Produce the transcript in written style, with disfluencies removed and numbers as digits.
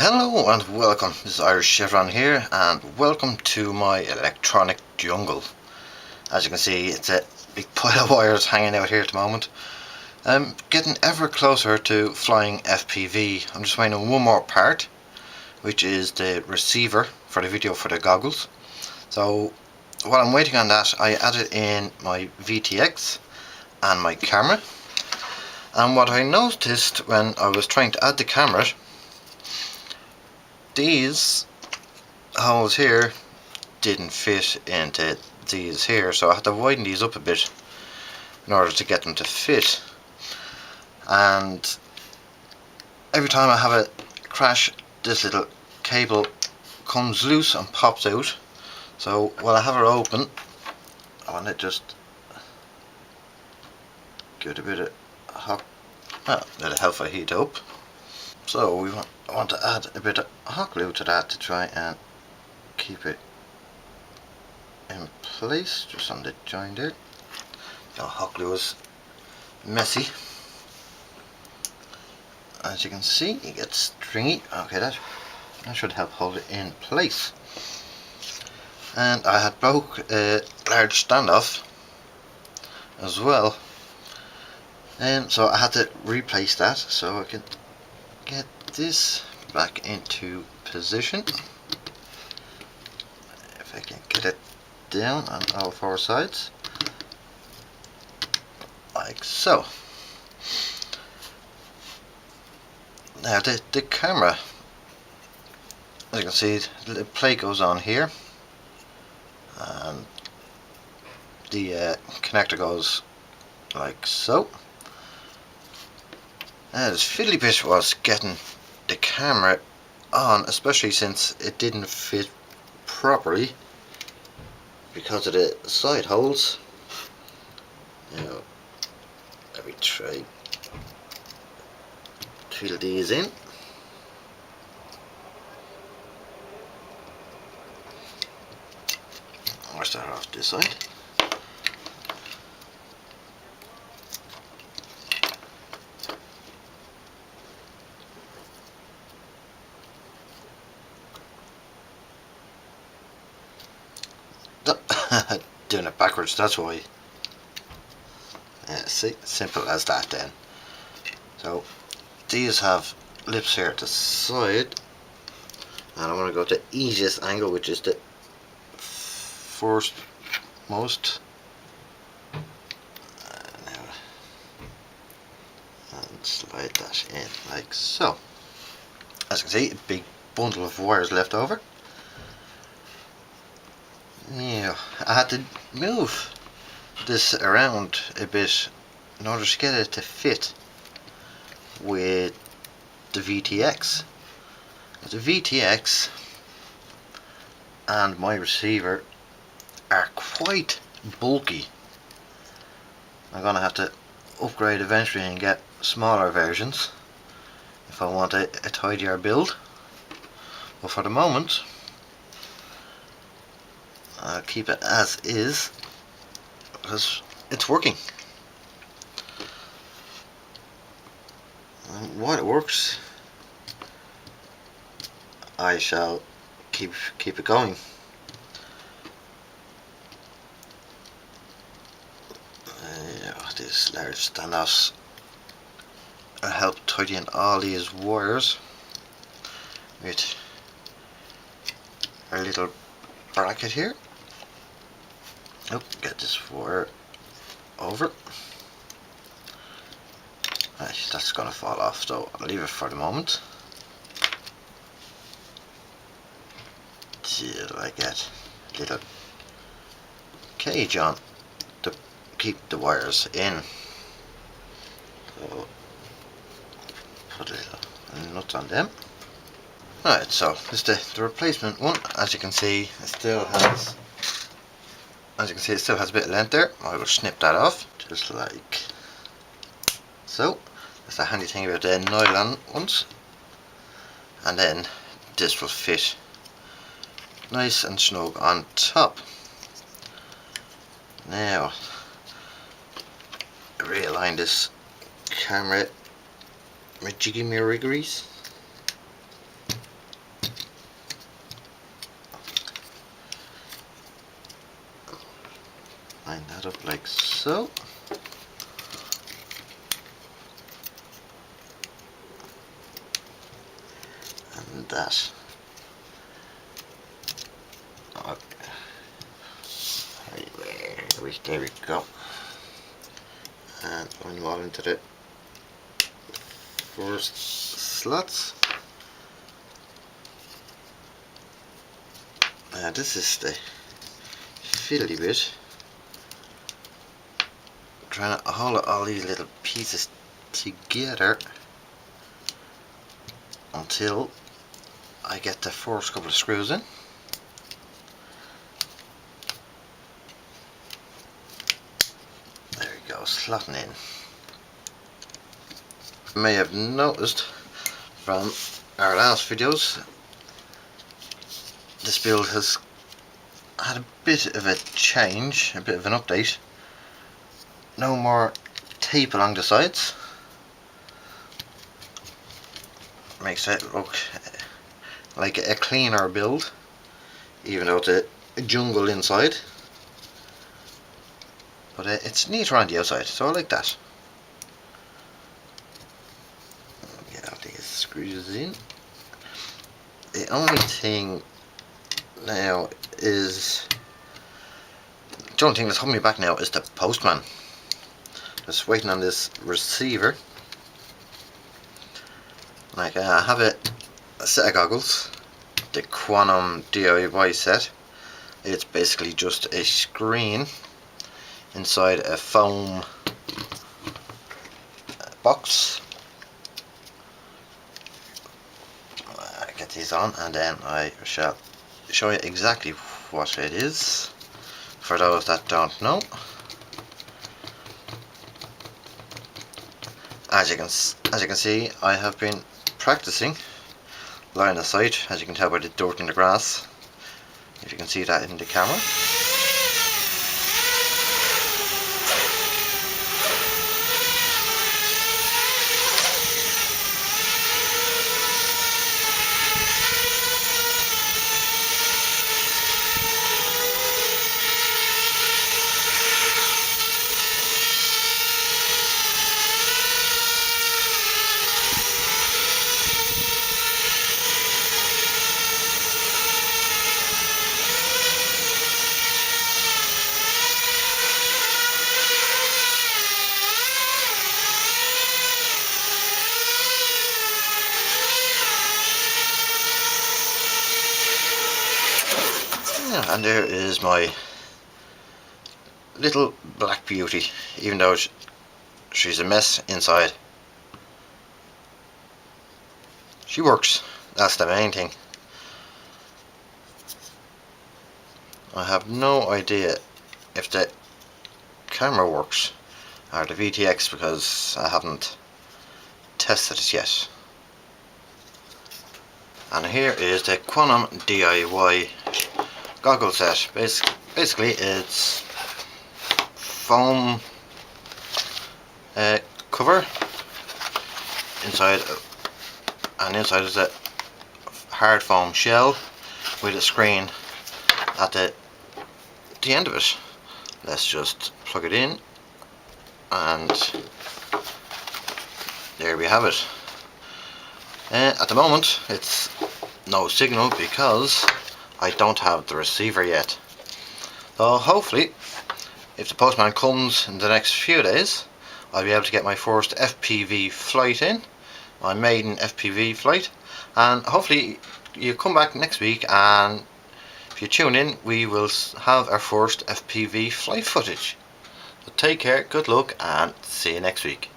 Hello and welcome. This is Irish Chevron here, and welcome to my electronic jungle. As you can see, it's a big pile of wires hanging out here at the moment. I'm getting ever closer to flying FPV. I'm just waiting on one more part, which is the receiver for the video for the goggles. So while I'm waiting on that, I added in my VTX and my camera. And what I noticed when I was trying to add the camera, these holes here didn't fit into these here, so I had to widen these up a bit in order to get them to fit. And every time I have a crash, this little cable comes loose and pops out. So while I have her open, I want to just give it a bit of hot, well, let it help heat up. So I want to add a bit of hot glue to that to try and keep it in place, just on the joint there. Now hot glue is messy. As you can see, it gets stringy. Okay, that should help hold it in place. And I had broke a large standoff as well, and so I had to replace that so I can get this back into position. If I can get it down on all four sides, like so. Now the camera, as you can see, the plate goes on here, and the connector goes like so. Now this fiddly bit was getting the camera on, especially since it didn't fit properly because of the side holes. Now let me try to fill these in. I'll start off this side. Doing it backwards, that's why. See, simple as that then. So these have lips here at the side, and I'm going to go to the easiest angle, which is the first most. And slide that in like so. As you can see, a big bundle of wires left over. Yeah, I had to move this around a bit in order to get it to fit with the VTX. The VTX and my receiver are quite bulky. I'm gonna have to upgrade eventually and get smaller versions if I want a tidier build, but for the moment I'll keep it as is because it's working. And while it works, I shall keep it going. These large standoffs will help tidying all these wires with our little bracket here. Oh, get this wire over. Right, that's gonna fall off, so I'll leave it for the moment. Till I get a little cage on to keep the wires in. So put a little nut on them. Right, so this is the replacement one. As you can see, it still has a bit of length there. I will snip that off, just like so. That's the handy thing about the nylon ones. And then this will fit nice and snug on top. Now, realign this camera with jiggy mirror grease. line that up like so. And that. Okay. There we go. And one more into the first slots. This is the fiddly bit. Trying to hold all these little pieces together until I get the first couple of screws in. There we go, slotting in. You may have noticed from our last videos, this build has had a bit of a change, a bit of an update. No more tape along the sides. Makes it look like a cleaner build, even though it's a jungle inside. But it's neater on the outside, so I like that. Get all these screws in. The only thing now is, the only thing that's holding me back now is the postman. Just waiting on this receiver. Like I have a set of goggles, the Quantum DIY set. It's basically just a screen inside a foam box. I get these on and then I shall show you exactly what it is for those that don't know. As you can see, I have been practicing line of sight, as you can tell by the dirt in the grass, if you can see that in the camera. And there is my little black beauty, even though she's a mess inside. She works, that's the main thing. I have no idea if the camera works or the VTX, because I haven't tested it yet. And here is the Quantum DIY goggle set. Basically it's foam cover inside, and inside is a hard foam shell with a screen at the end of it. Let's just plug it in, and there we have it. At the moment it's no signal because I don't have the receiver yet. So hopefully, if the postman comes in the next few days, I'll be able to get my first FPV flight in, my maiden FPV flight, and hopefully you come back next week, and if you tune in, we will have our first FPV flight footage. So take care, good luck, and see you next week.